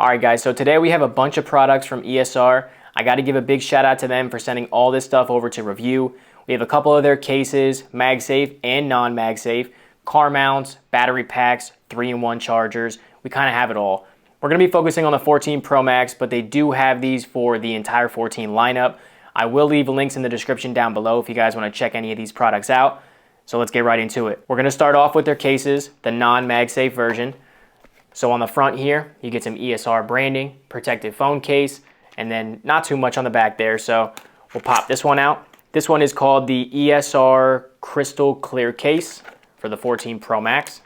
Alright guys, so today we have a bunch of products from ESR. I got to give a big shout out to them for sending all this stuff over to review. We have a couple of their cases, MagSafe and non-MagSafe, car mounts, battery packs, 3-in-1 chargers. We kind of have it all. We're going to be focusing on the 14 Pro Max, but they do have these for the entire 14 lineup. I will leave links in the description down below if you guys want to check any of these products out. So let's get right into it. We're going to start off with their cases, the non-MagSafe version. So on the front here, you get some ESR branding, protective phone case, and then not too much on the back there. So we'll pop this one out. This one is called the ESR Crystal Clear Case for the 14 Pro Max.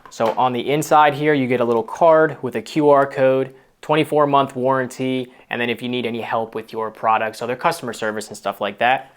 So on the inside here, you get a little card with a QR code, 24-month warranty, and then if you need any help with your products, so their customer service and stuff like that.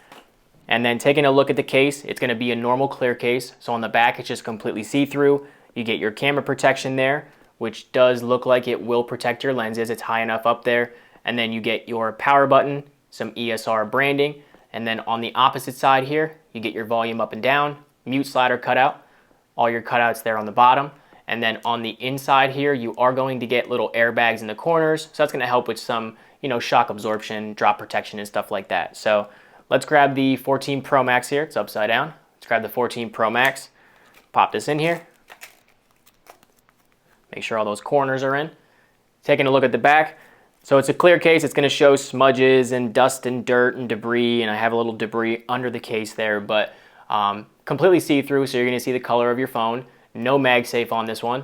And then taking a look at the case, it's going to be a normal clear case. So on the back, it's just completely see-through. You get your camera protection there, which does look like it will protect your lenses. It's high enough up there. And then you get your power button, some ESR branding. And then on the opposite side here, you get your volume up and down, mute slider cutout, all your cutouts there on the bottom. And then on the inside here, you are going to get little airbags in the corners. So that's going to help with some, shock absorption, drop protection and stuff like that. So let's grab the 14 Pro Max here. It's upside down. Let's grab the 14 Pro Max. Pop this in here. Make sure all those corners are in. Taking a look at the back. So it's a clear case. It's going to show smudges and dust and dirt and debris. And I have a little debris under the case there, but completely see-through. So you're going to see the color of your phone. No MagSafe on this one.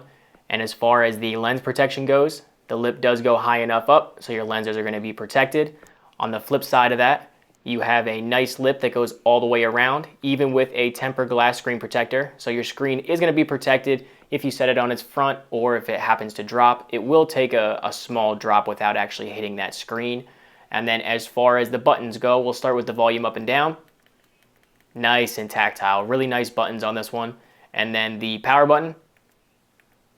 And as far as the lens protection goes, the lip does go high enough up so your lenses are going to be protected. On the flip side of that, you have a nice lip that goes all the way around, even with a tempered glass screen protector. So your screen is going to be protected if you set it on its front, or if it happens to drop. It will take a small drop without actually hitting that screen. And then as far as the buttons go, we'll start with the volume up and down. Nice and tactile, really nice buttons on this one. And then the power button,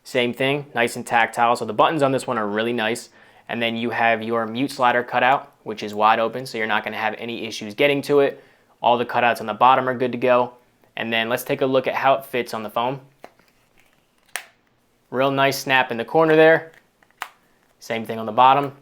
same thing, nice and tactile. So the buttons on this one are really nice. And then you have your mute slider cutout, which is wide open, so you're not going to have any issues getting to it. All the cutouts on the bottom are good to go. And then let's take a look at how it fits on the phone. Real nice snap in the corner there. Same thing on the bottom.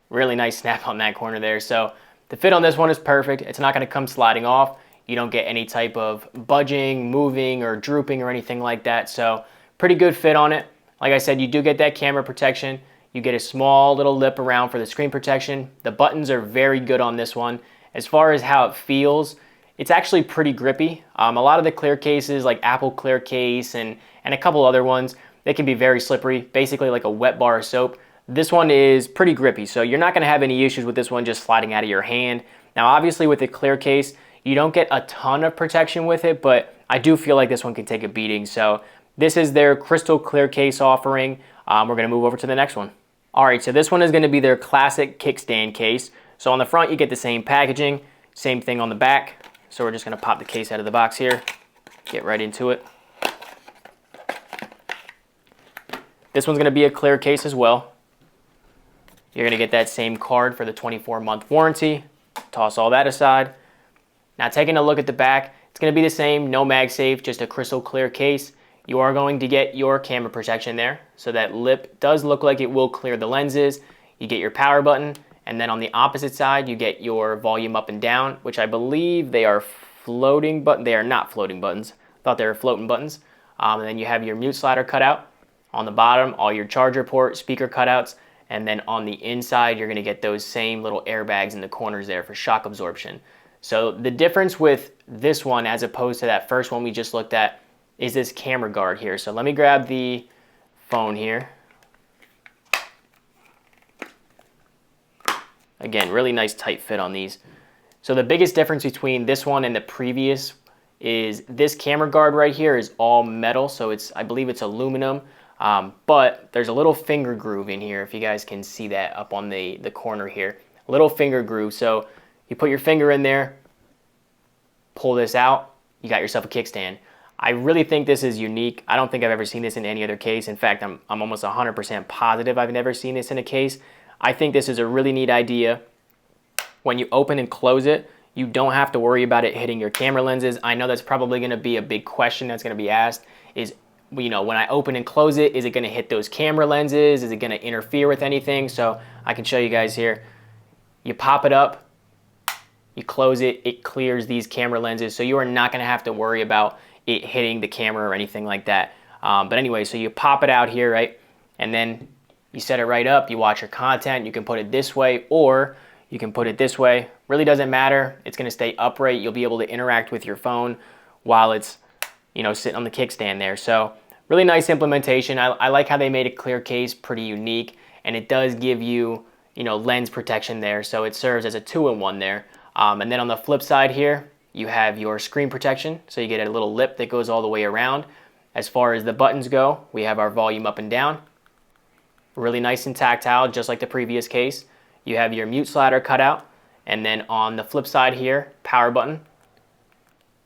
Really nice snap on that corner there. So the fit on this one is perfect. It's not going to come sliding off. You don't get any type of budging, moving, or drooping or anything like that. So pretty good fit on it. Like I said, you do get that camera protection. You get a small little lip around for the screen protection. The buttons are very good on this one. As far as how it feels, it's actually pretty grippy. A lot of the clear cases, like Apple Clear Case and a couple other ones, they can be very slippery, basically like a wet bar of soap. This one is pretty grippy, so you're not going to have any issues with this one just sliding out of your hand. Now, obviously, with the clear case, you don't get a ton of protection with it, but I do feel like this one can take a beating. So this is their crystal clear case offering. We're going to move over to the next one. All right, so this one is going to be their classic kickstand case. So on the front, you get the same packaging, same thing on the back. So we're just going to pop the case out of the box here, get right into it. This one's going to be a clear case as well. You're going to get that same card for the 24-month warranty. Toss all that aside. Now taking a look at the back, it's going to be the same, no MagSafe, just a crystal clear case. You are going to get your camera protection there, so that lip does look like it will clear the lenses. You get your power button, and then on the opposite side, you get your volume up and down, which I believe they are floating, but they are not floating buttons. I thought they were floating buttons. And then you have your mute slider cutout. On the bottom, all your charger port, speaker cutouts, and then on the inside, you're going to get those same little airbags in the corners there for shock absorption. So the difference with this one as opposed to that first one we just looked at is this camera guard here. So let me grab the phone here. Again, really nice tight fit on these. So the biggest difference between this one and the previous is this camera guard right here is all metal. So I believe it's aluminum, but there's a little finger groove in here, if you guys can see that up on the corner here. A little finger groove. So you put your finger in there, pull this out, you got yourself a kickstand. I really think this is unique. I don't think I've ever seen this in any other case. In fact, I'm almost 100% positive I've never seen this in a case. I think this is a really neat idea. When you open and close it, You don't have to worry about it hitting your camera lenses. I know that's probably going to be a big question that's going to be asked is, you know, when I open and close it, is it going to hit those camera lenses? Is it going to interfere with anything? So I can show you guys here. You pop it up, you close it, it clears these camera lenses. So you are not going to have to worry about it hitting the camera or anything like that. But anyway, so you pop it out here, right? And then you set it right up. You watch your content. You can put it this way or you can put it this way. Really doesn't matter. It's going to stay upright. You'll be able to interact with your phone while it's, you know, sitting on the kickstand there. So really nice implementation. I like how they made a clear case, pretty unique, and it does give you, you know, lens protection there. So it serves as a 2-in-1 there. And then on the flip side here, you have your screen protection. So you get a little lip that goes all the way around. As far as the buttons go, we have our volume up and down. Really nice and tactile, just like the previous case. You have your mute slider cutout. And then on the flip side here, power button.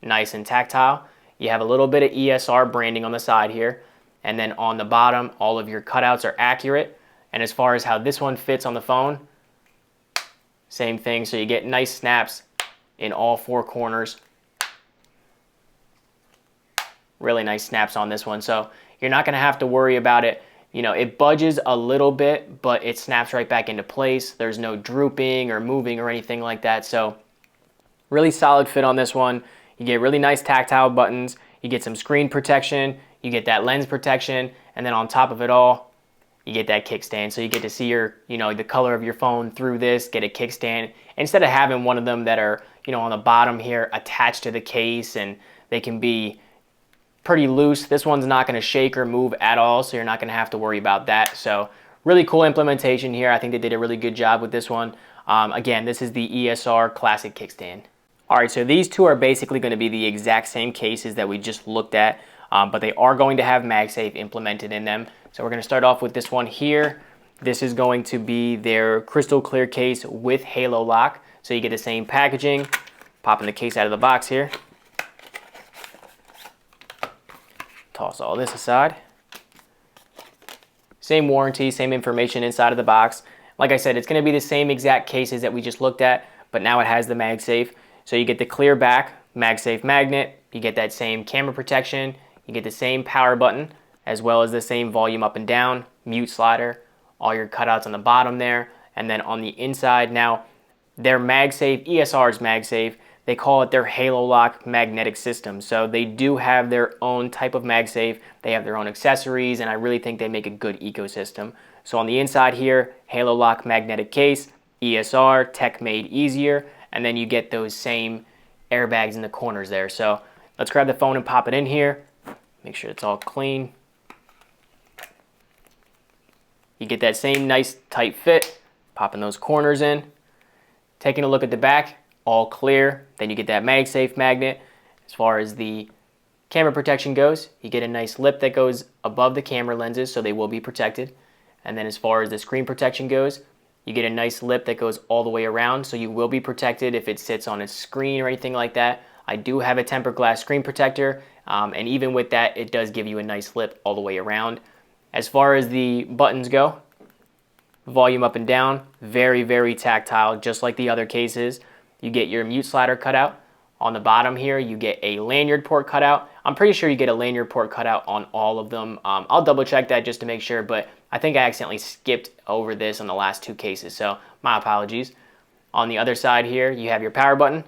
Nice and tactile. You have a little bit of ESR branding on the side here. And then on the bottom, all of your cutouts are accurate. And as far as how this one fits on the phone, same thing. So you get nice snaps in all 4 corners. Really nice snaps on this one. So you're not going to have to worry about it. You know, it budges a little bit, but it snaps right back into place. There's no drooping or moving or anything like that. So really solid fit on this one. You get really nice tactile buttons. You get some screen protection. You get that lens protection. And then on top of it all, you get that kickstand. So you get to see your, you know, the color of your phone through this, get a kickstand. Instead of having one of them that are, you know, on the bottom here attached to the case and they can be pretty loose. This one's not going to shake or move at all, so you're not going to have to worry about that. So really cool implementation here. I think they did a really good job with this one. Again, this is the ESR Classic Kickstand. All right, so these two are basically going to be the exact same cases that we just looked at, but they are going to have MagSafe implemented in them. So we're going to start off with this one here. This is going to be their crystal clear case with Halolock. So you get the same packaging. Popping the case out of the box here. Toss all this aside. Same warranty, same information inside of the box. Like I said, it's going to be the same exact cases that we just looked at, but now it has the MagSafe. So you get the clear back MagSafe magnet, you get that same camera protection, you get the same power button, as well as the same volume up and down, mute slider, all your cutouts on the bottom there, and then on the inside now, their MagSafe, ESR's MagSafe, they call it their Halolock magnetic system. So they do have their own type of MagSafe. They have their own accessories, and I really think they make a good ecosystem. So on the inside here, Halolock magnetic case, ESR, tech made easier, and then you get those same airbags in the corners there. So let's grab the phone and pop it in here. Make sure it's all clean. You get that same nice tight fit, popping those corners in. Taking a look at the back, all clear. Then you get that MagSafe magnet. As far as the camera protection goes, you get a nice lip that goes above the camera lenses, so they will be protected. And then as far as the screen protection goes, you get a nice lip that goes all the way around, so you will be protected if it sits on a screen or anything like that. I do have a tempered glass screen protector, and even with that, it does give you a nice lip all the way around. As far as the buttons go, volume up and down, very, very tactile, just like the other cases. You get your mute slider cutout. On the bottom here, you get a lanyard port cutout. I'm pretty sure you get a lanyard port cutout on all of them. I'll double check that just to make sure, but I think I accidentally skipped over this on the last 2 cases, so my apologies. On the other side here, you have your power button,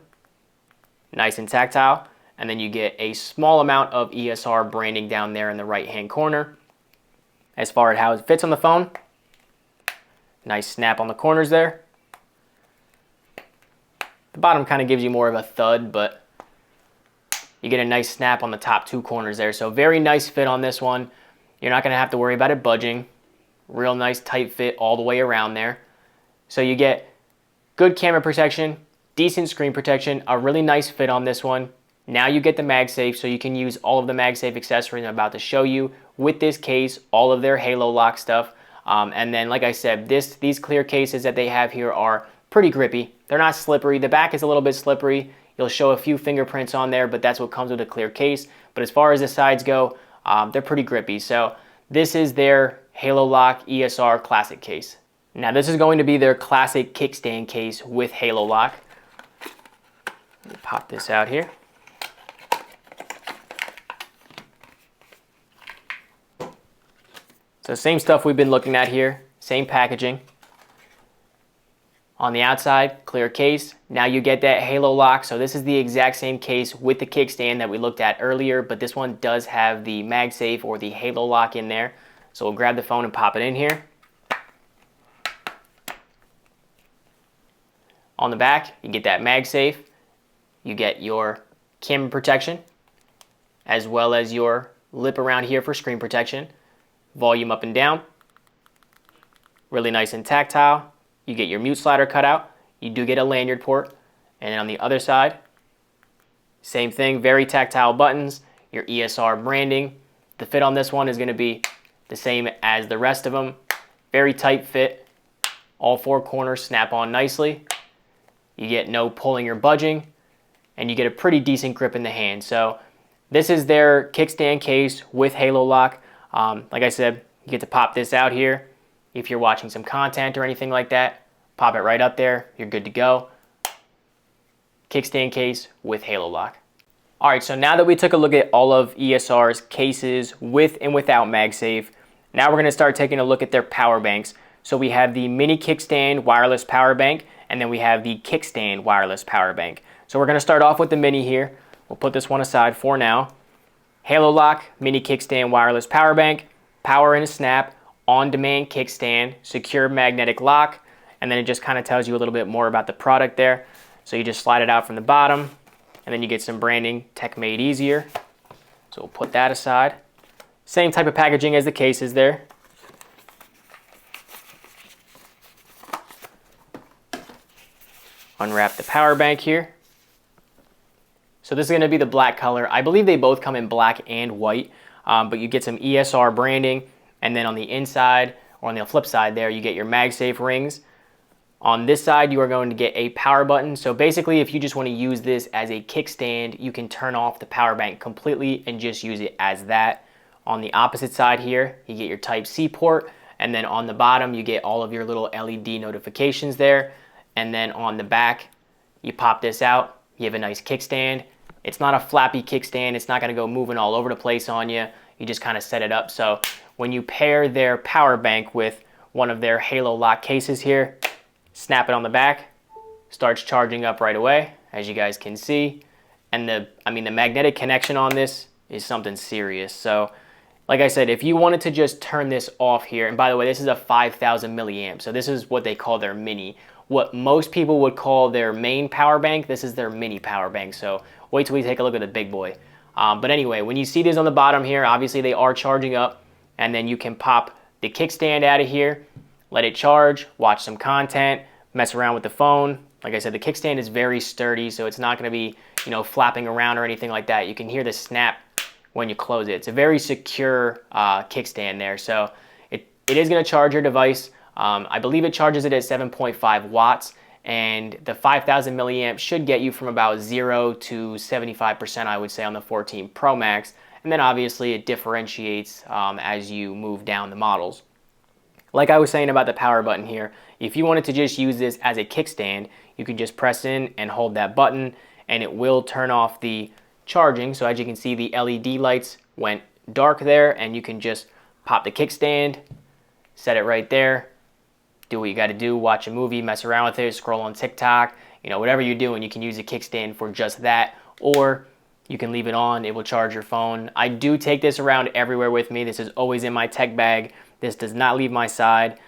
nice and tactile, and then you get a small amount of ESR branding down there in the right-hand corner. As far as how it fits on the phone, nice snap on the corners there. The bottom kind of gives you more of a thud, but you get a nice snap on the top 2 corners there. So very nice fit on this one. You're not going to have to worry about it budging. Real nice tight fit all the way around there. So you get good camera protection, decent screen protection, a really nice fit on this one. Now you get the MagSafe, so you can use all of the MagSafe accessories I'm about to show you with this case, all of their Halolock stuff. And then, like I said, these clear cases that they have here are pretty grippy. They're not slippery. The back is a little bit slippery. You'll show a few fingerprints on there, but that's what comes with a clear case. But as far as the sides go, they're pretty grippy. So this is their Halolock ESR Classic case. Now this is going to be their Classic Kickstand case with Halolock. Pop this out here. So same stuff we've been looking at here, same packaging. On the outside, clear case. Now you get that Halolock. So this is the exact same case with the kickstand that we looked at earlier, but this one does have the MagSafe or the Halolock in there. So we'll grab the phone and pop it in here. On the back, you get that MagSafe. You get your camera protection, as well as your lip around here for screen protection. Volume up and down. Really nice and tactile. You get your mute slider cut out. You do get a lanyard port. And then on the other side, same thing, very tactile buttons, your ESR branding. The fit on this one is going to be the same as the rest of them. Very tight fit. All four corners snap on nicely. You get no pulling or budging. And you get a pretty decent grip in the hand. So this is their kickstand case with Halolock. Like I said, you get to pop this out here. If you're watching some content or anything like that, pop it right up there. You're good to go. Kickstand case with Halolock. All right, so now that we took a look at all of ESR's cases with and without MagSafe, now we're going to start taking a look at their power banks. So we have the mini kickstand wireless power bank, and then we have the kickstand wireless power bank. So we're going to start off with the mini here. We'll put this one aside for now. Halolock mini kickstand wireless power bank, power in a snap, on-demand kickstand, secure magnetic lock, and then it just kind of tells you a little bit more about the product there. So you just slide it out from the bottom, and then you get some branding, Tech Made Easier. So we'll put that aside. Same type of packaging as the cases there. Unwrap the power bank here. So this is going to be the black color. I believe they both come in black and white, but you get some ESR branding, and then on the inside, or on the flip side there, you get your MagSafe rings. On this side, you are going to get a power button. So basically, if you just want to use this as a kickstand, you can turn off the power bank completely and just use it as that. On the opposite side here, you get your Type-C port, and then on the bottom, you get all of your little LED notifications there. And then on the back, you pop this out, you have a nice kickstand. It's not a flappy kickstand. It's not going to go moving all over the place on you. You just kind of set it up. So when you pair their power bank with one of their Halolock cases here, snap it on the back, starts charging up right away, as you guys can see. And the magnetic connection on this is something serious. So like I said, if you wanted to just turn this off here, and by the way, this is a 5,000 milliamp. So this is what they call their mini. What most people would call their main power bank, this is their mini power bank. So wait till we take a look at the big boy. But anyway, when you see these on the bottom here, obviously they are charging up, and then you can pop the kickstand out of here, let it charge, watch some content, mess around with the phone. Like I said, the kickstand is very sturdy, so it's not going to be, flapping around or anything like that. You can hear the snap when you close it. It's a very secure kickstand there. So it is going to charge your device. I believe it charges it at 7.5 watts, and the 5,000 milliamp should get you from about 0 to 75%, I would say, on the 14 Pro Max. And then obviously it differentiates as you move down the models. Like I was saying about the power button here, if you wanted to just use this as a kickstand, you can just press in and hold that button, and it will turn off the charging. So as you can see, the LED lights went dark there, and you can just pop the kickstand, set it right there, do what you got to do, watch a movie, mess around with it, scroll on TikTok, whatever you're doing, you can use a kickstand for just that, or you can leave it on, it will charge your phone. I do take this around everywhere with me. This is always in my tech bag. This does not leave my side.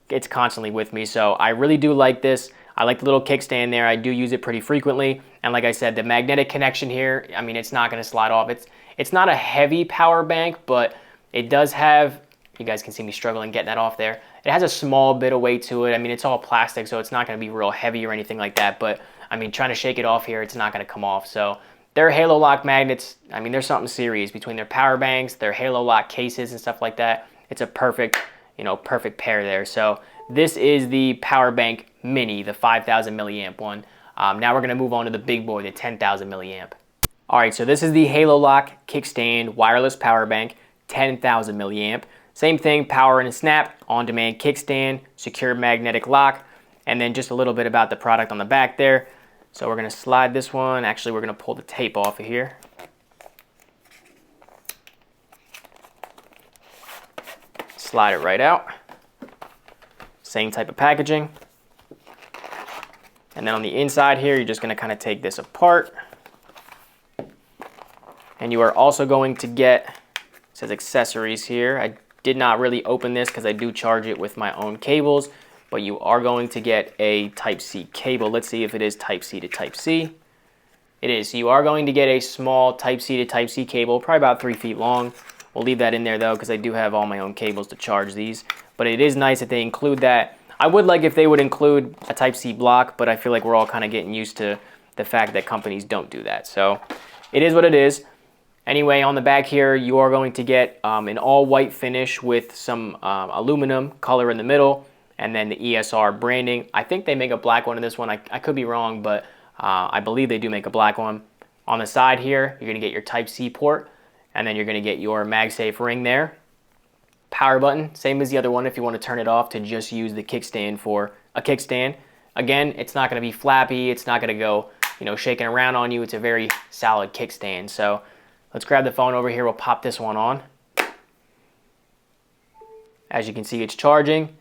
It's constantly with me, so I really do like this. I like the little kickstand there. I do use it pretty frequently, and like I said, the magnetic connection here, it's not going to slide off. It's not a heavy power bank, but it does have, you guys can see me struggling getting that off there. It has a small bit of weight to it. It's all plastic, so it's not going to be real heavy or anything like that, but trying to shake it off here, it's not going to come off. So their Halolock magnets, there's something serious between their power banks, their Halolock cases and stuff like that. It's a perfect, perfect pair there. So this is the power bank mini, the 5,000 milliamp one. Now we're going to move on to the big boy, the 10,000 milliamp. All right, so this is the Halolock kickstand wireless power bank, 10,000 milliamp. Same thing, power in a snap, on-demand kickstand, secure magnetic lock, and then just a little bit about the product on the back there. So we're going to slide this one. Actually, we're going to pull the tape off of here. Slide it right out. Same type of packaging. And then on the inside here, you're just going to kind of take this apart. And you are also going to get, it says accessories here. I did not really open this because I do charge it with my own cables, but you are going to get a Type-C cable. Let's see if it is Type-C to Type-C. It is. So you are going to get a small Type-C to Type-C cable, probably about 3 feet long. We'll leave that in there though because I do have all my own cables to charge these. But it is nice that they include that. I would like if they would include a Type-C block, but I feel like we're all kind of getting used to the fact that companies don't do that. So it is what it is. Anyway, on the back here, you are going to get an all-white finish with some aluminum color in the middle, and then the ESR branding. I think they make a black one in this one. I could be wrong, but I believe they do make a black one. On the side here, you're going to get your Type-C port, and then you're going to get your MagSafe ring there. Power button, same as the other one if you want to turn it off to just use the kickstand for a kickstand. Again, it's not going to be flappy. It's not going to go, shaking around on you. It's a very solid kickstand. So let's grab the phone over here. We'll pop this one on. As you can see, it's charging.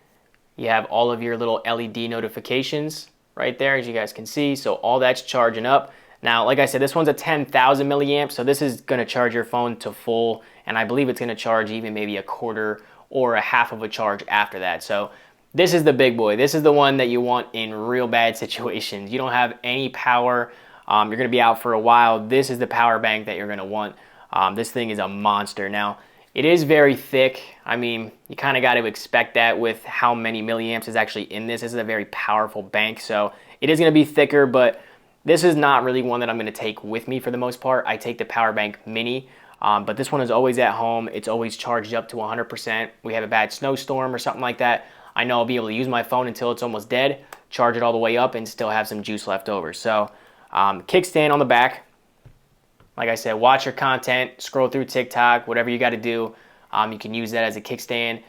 You have all of your little LED notifications right there, as you guys can see. So all that's charging up. Now, like I said, this one's a 10,000 milliamps, so this is going to charge your phone to full, and I believe it's going to charge even maybe a quarter or a half of a charge after that. So this is the big boy. This is the one that you want in real bad situations. You don't have any power. You're going to be out for a while. This is the power bank that you're going to want. This thing is a monster. Now, it is very thick. I mean, you kind of got to expect that with how many milliamps is actually in this. This is a very powerful bank, so it is going to be thicker, but this is not really one that I'm going to take with me for the most part. I take the power bank mini, but this one is always at home. It's always charged up to 100%. We have a bad snowstorm or something like that. I know I'll be able to use my phone until it's almost dead, charge it all the way up, and still have some juice left over. So kickstand on the back. Like I said, watch your content, scroll through TikTok, whatever you got to do. You can use that as a kickstand,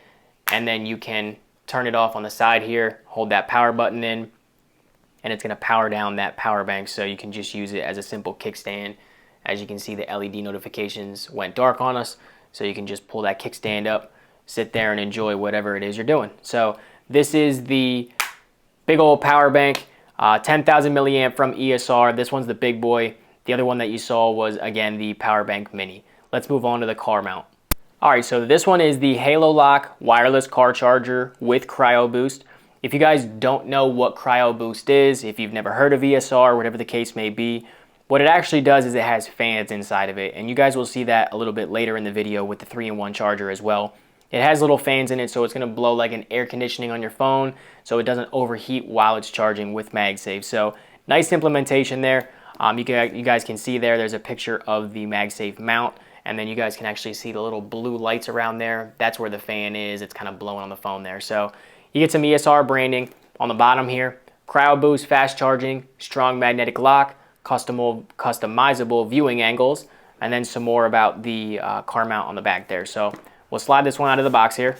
and then you can turn it off on the side here, hold that power button in, and it's going to power down that power bank, so you can just use it as a simple kickstand. As you can see, the LED notifications went dark on us, so you can just pull that kickstand up, sit there and enjoy whatever it is you're doing. So this is the big old power bank, 10,000 milliamp from ESR. This one's the big boy. The other one that you saw was, again, the power bank mini. Let's move on to the car mount. All right, so this one is the Halolock wireless car charger with Cryoboost. If you guys don't know what Cryoboost is, if you've never heard of ESR, whatever the case may be, what it actually does is it has fans inside of it, and you guys will see that a little bit later in the video with the 3-in-1 charger as well. It has little fans in it, so it's going to blow like an air conditioning on your phone, so it doesn't overheat while it's charging with MagSafe. So nice implementation there. You guys can see there's a picture of the MagSafe mount, and then you guys can actually see the little blue lights around there. That's where the fan is. It's kind of blowing on the phone there. So you get some ESR branding on the bottom here. Cryoboost fast charging, strong magnetic lock, customizable viewing angles, and then some more about the car mount on the back there. So we'll slide this one out of the box here.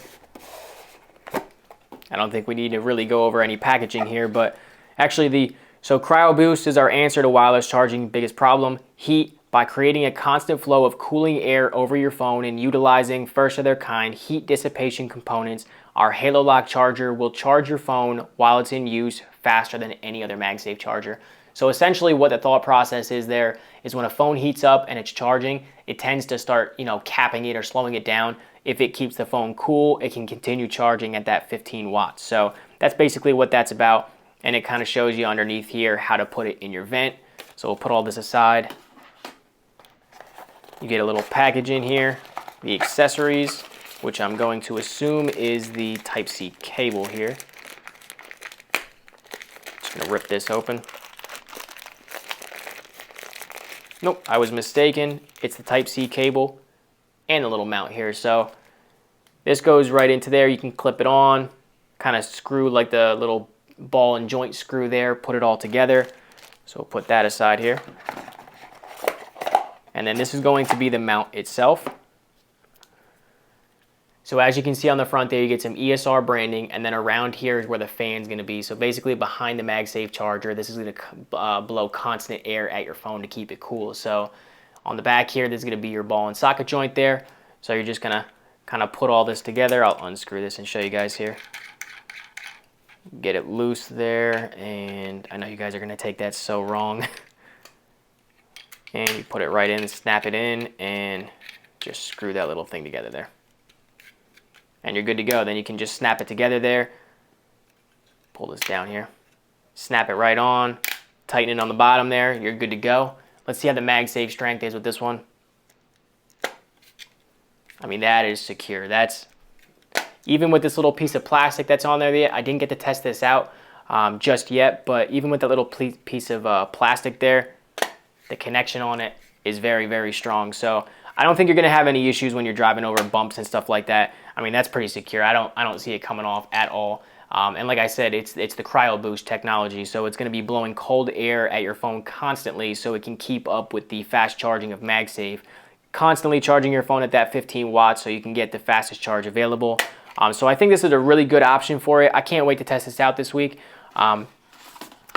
I don't think we need to really go over any packaging here, but actually so Cryoboost is our answer to wireless charging biggest problem, heat. By creating a constant flow of cooling air over your phone and utilizing first of their kind heat dissipation components, our Halolock charger will charge your phone while it's in use faster than any other MagSafe charger. So essentially what the thought process is there is when a phone heats up and it's charging, it tends to start, capping it or slowing it down. If it keeps the phone cool, it can continue charging at that 15 watts. So that's basically what that's about. And it kind of shows you underneath here how to put it in your vent. So we'll put all this aside. You get a little package in here, the accessories, which I'm going to assume is the Type-C cable here. Just gonna rip this open. Nope, I was mistaken. It's the Type-C cable and the little mount here. So this goes right into there. You can clip it on, kind of screw like the little ball and joint screw there, put it all together. So we'll put that aside here. And then this is going to be the mount itself. So as you can see on the front there, you get some ESR branding, and then around here is where the fan's going to be. So basically behind the MagSafe charger, this is going to blow constant air at your phone to keep it cool. So on the back here, this is going to be your ball and socket joint there. So you're just going to kind of put all this together. I'll unscrew this and show you guys here. Get it loose there, and I know you guys are going to take that so wrong. And you put it right in, snap it in, and just screw that little thing together there. And you're good to go. Then you can just snap it together there. Pull this down here. Snap it right on. Tighten it on the bottom there. You're good to go. Let's see how the MagSafe strength is with this one. I mean, that is secure. That's, even with this little piece of plastic that's on there, I didn't get to test this out just yet, but even with that little piece of plastic there, the connection on it is very, very strong. So I don't think you're going to have any issues when you're driving over bumps and stuff like that. I mean, that's pretty secure. I don't see it coming off at all. And like I said, it's the Cryoboost technology, so it's going to be blowing cold air at your phone constantly, so it can keep up with the fast charging of MagSafe. Constantly charging your phone at that 15 watts, so you can get the fastest charge available. So I think this is a really good option for it. I can't wait to test this out this week. Like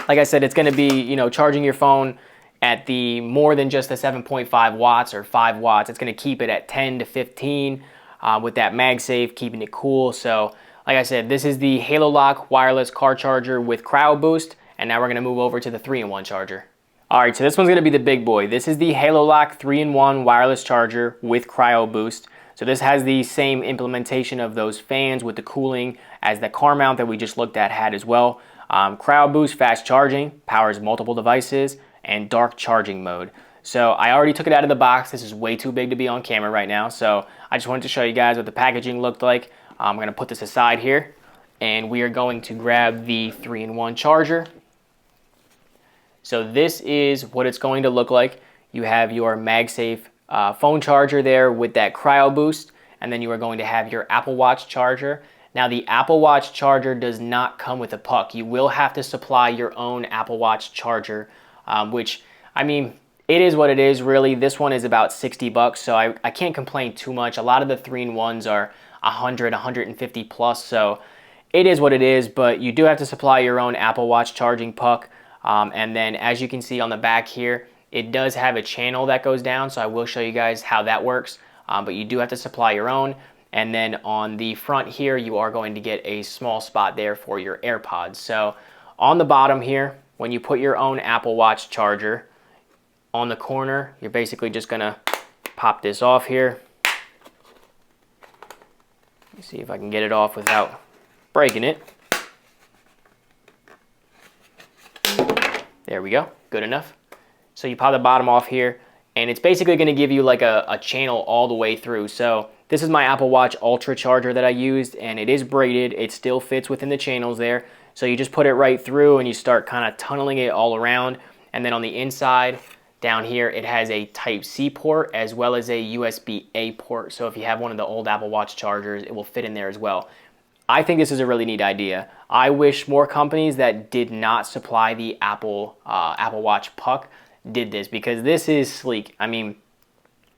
I said, it's going to be, you know, charging your phone at the more than just the 7.5 watts or 5 watts. It's going to keep it at 10 to 15 with that MagSafe, keeping it cool. So like I said, this is the Halolock wireless car charger with Cryoboost, and now we're going to move over to the 3-in-1 charger. All right, so this one's going to be the big boy. This is the Halolock 3-in-1 wireless charger with Cryoboost. So this has the same implementation of those fans with the cooling as the car mount that we just looked at had as well. Cryoboost fast charging, powers multiple devices, and dark charging mode. So I already took it out of the box. This is way too big to be on camera right now. So I just wanted to show you guys what the packaging looked like. I'm going to put this aside here, and we are going to grab the 3-in-1 charger. So this is what it's going to look like. You have your MagSafe phone charger there with that Cryoboost, and then you are going to have your Apple Watch charger. Now the Apple Watch charger does not come with a puck. You will have to supply your own Apple Watch charger, which, I mean, it is what it is really. This one is about 60 bucks, so I can't complain too much. A lot of the 3-in-1s are 100, 150 plus, so it is what it is, but you do have to supply your own Apple Watch charging puck. And then as you can see on the back here, it does have a channel that goes down, so I will show you guys how that works, but you do have to supply your own. And then on the front here, you are going to get a small spot there for your AirPods. So on the bottom here, when you put your own Apple Watch charger on the corner, you're basically just gonna pop this off here. Let me see if I can get it off without breaking it. There we go, good enough. So you pop the bottom off here, and it's basically gonna give you like a channel all the way through. So this is my Apple Watch Ultra charger that I used, and it is braided. It still fits within the channels there. So you just put it right through and you start kind of tunneling it all around. And then on the inside down here, it has a Type-C port as well as a USB-A port. So if you have one of the old Apple Watch chargers, it will fit in there as well. I think this is a really neat idea. I wish more companies that did not supply the Apple Watch puck did this, because this is sleek. I mean,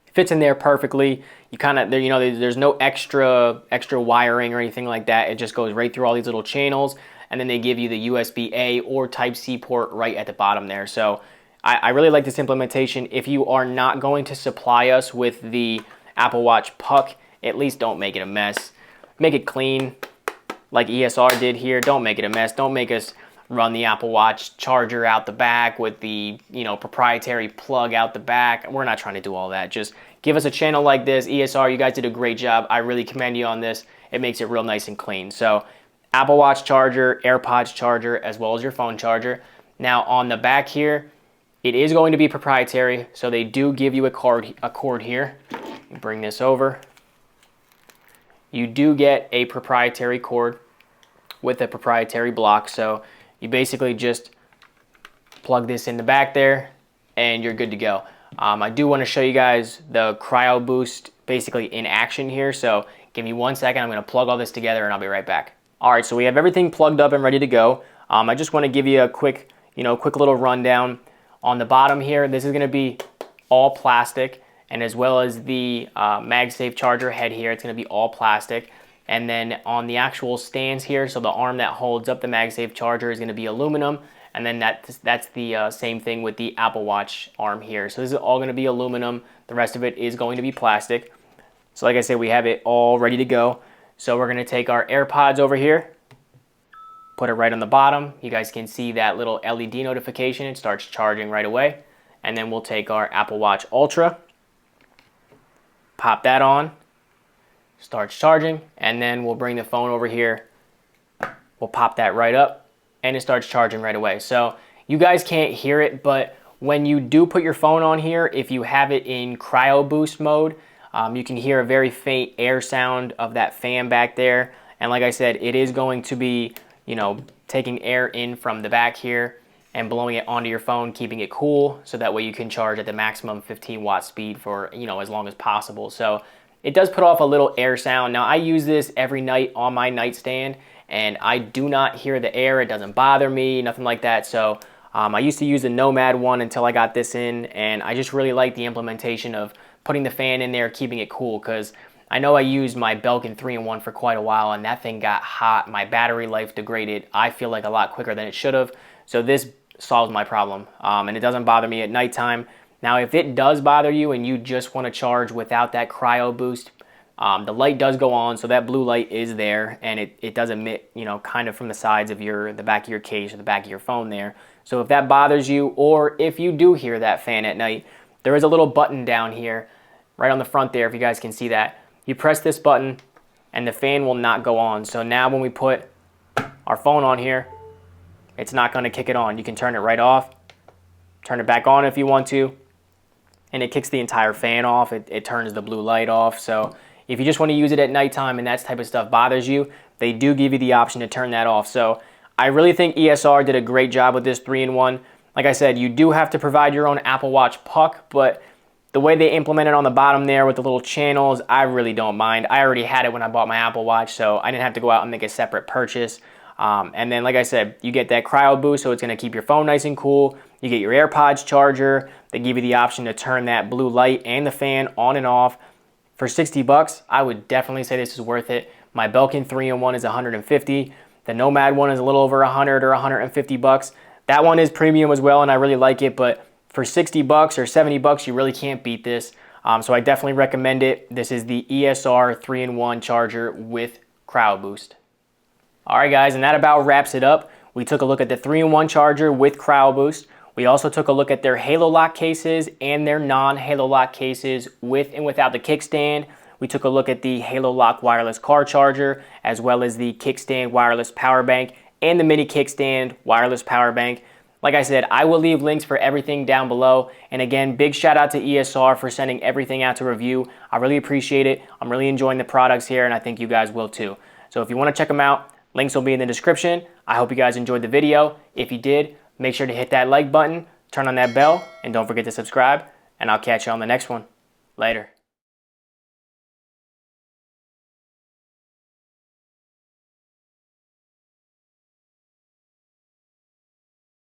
it fits in there perfectly. You kind of, you know, there's no extra wiring or anything like that. It just goes right through all these little channels, and then they give you the USB-A or Type-C port right at the bottom there. So I really like this implementation. If you are not going to supply us with the Apple Watch puck, at least don't make it a mess. Make it clean like ESR did here. Don't make it a mess. Don't make us run the Apple Watch charger out the back with the, you know, proprietary plug out the back. We're not trying to do all that. Just give us a channel like this. ESR, you guys did a great job. I really commend you on this. It makes it real nice and clean. So Apple Watch charger, AirPods charger, as well as your phone charger. Now on the back here, it is going to be proprietary. So they do give you a cord here. Bring this over. You do get a proprietary cord with a proprietary block. So you basically just plug this in the back there and you're good to go. I do want to show you guys the Cryoboost basically in action here. So give me 1 second. I'm going to plug all this together and I'll be right back. All right, so we have everything plugged up and ready to go. I just want to give you a quick little rundown. On the bottom here, this is going to be all plastic, and as well as the MagSafe charger head here, it's going to be all plastic. And then on the actual stands here, so the arm that holds up the MagSafe charger is going to be aluminum. And then that's the same thing with the Apple Watch arm here. So this is all going to be aluminum. The rest of it is going to be plastic. So like I said, we have it all ready to go. So we're going to take our AirPods over here, put it right on the bottom. You guys can see that little LED notification. It starts charging right away. And then we'll take our Apple Watch Ultra, pop that on, starts charging, and then we'll bring the phone over here. We'll pop that right up, and it starts charging right away. So you guys can't hear it, but when you do put your phone on here, if you have it in Cryoboost mode, you can hear a very faint air sound of that fan back there. And like I said, it is going to be, you know, taking air in from the back here and blowing it onto your phone, keeping it cool, so that way you can charge at the maximum 15 watt speed for, you know, as long as possible. So it does put off a little air sound. Now I use this every night on my nightstand, and I do not hear the air. It doesn't bother me, nothing like that. So I used to use the Nomad one until I got this in, and I just really like the implementation of putting the fan in there, keeping it cool, because I know I used my Belkin 3-in-1 for quite a while, and that thing got hot. My battery life degraded, I feel like, a lot quicker than it should have. So this solves my problem, and it doesn't bother me at nighttime. Now, if it does bother you and you just want to charge without that Cryoboost, the light does go on, so that blue light is there, and it does emit, you know, kind of from the sides of the back of your case or the back of your phone there. So if that bothers you, or if you do hear that fan at night, there is a little button down here, right on the front there, if you guys can see that. You press this button, and the fan will not go on. So now when we put our phone on here, it's not going to kick it on. You can turn it right off, turn it back on if you want to, and it kicks the entire fan off. It turns the blue light off. So if you just want to use it at nighttime and that type of stuff bothers you, they do give you the option to turn that off. So I really think ESR did a great job with this 3-in-1. Like I said, you do have to provide your own Apple Watch puck, but the way they implemented on the bottom there with the little channels, I really don't mind. I already had it when I bought my Apple Watch, so I didn't have to go out and make a separate purchase. And then, like I said, you get that Cryoboost, so it's going to keep your phone nice and cool. You get your AirPods charger. They give you the option to turn that blue light and the fan on and off. For 60 bucks, I would definitely say this is worth it. My Belkin 3-in-1 is 150. The Nomad one is a little over 100 or 150 bucks. That one is premium as well, and I really like it, but for 60 bucks or 70 bucks, you really can't beat this. So I definitely recommend it. This is the ESR 3-in-1 charger with Cryoboost. All right, guys, and that about wraps it up. We took a look at the 3-in-1 charger with Cryoboost. We also took a look at their Halolock cases and their non-Halolock cases with and without the kickstand. We took a look at the Halolock wireless car charger, as well as the Kickstand wireless power bank and the mini Kickstand wireless power bank. Like I said, I will leave links for everything down below. And again, big shout out to ESR for sending everything out to review. I really appreciate it. I'm really enjoying the products here, and I think you guys will too. So if you want to check them out, links will be in the description. I hope you guys enjoyed the video. If you did, make sure to hit that like button, turn on that bell, and don't forget to subscribe. And I'll catch you on the next one. Later.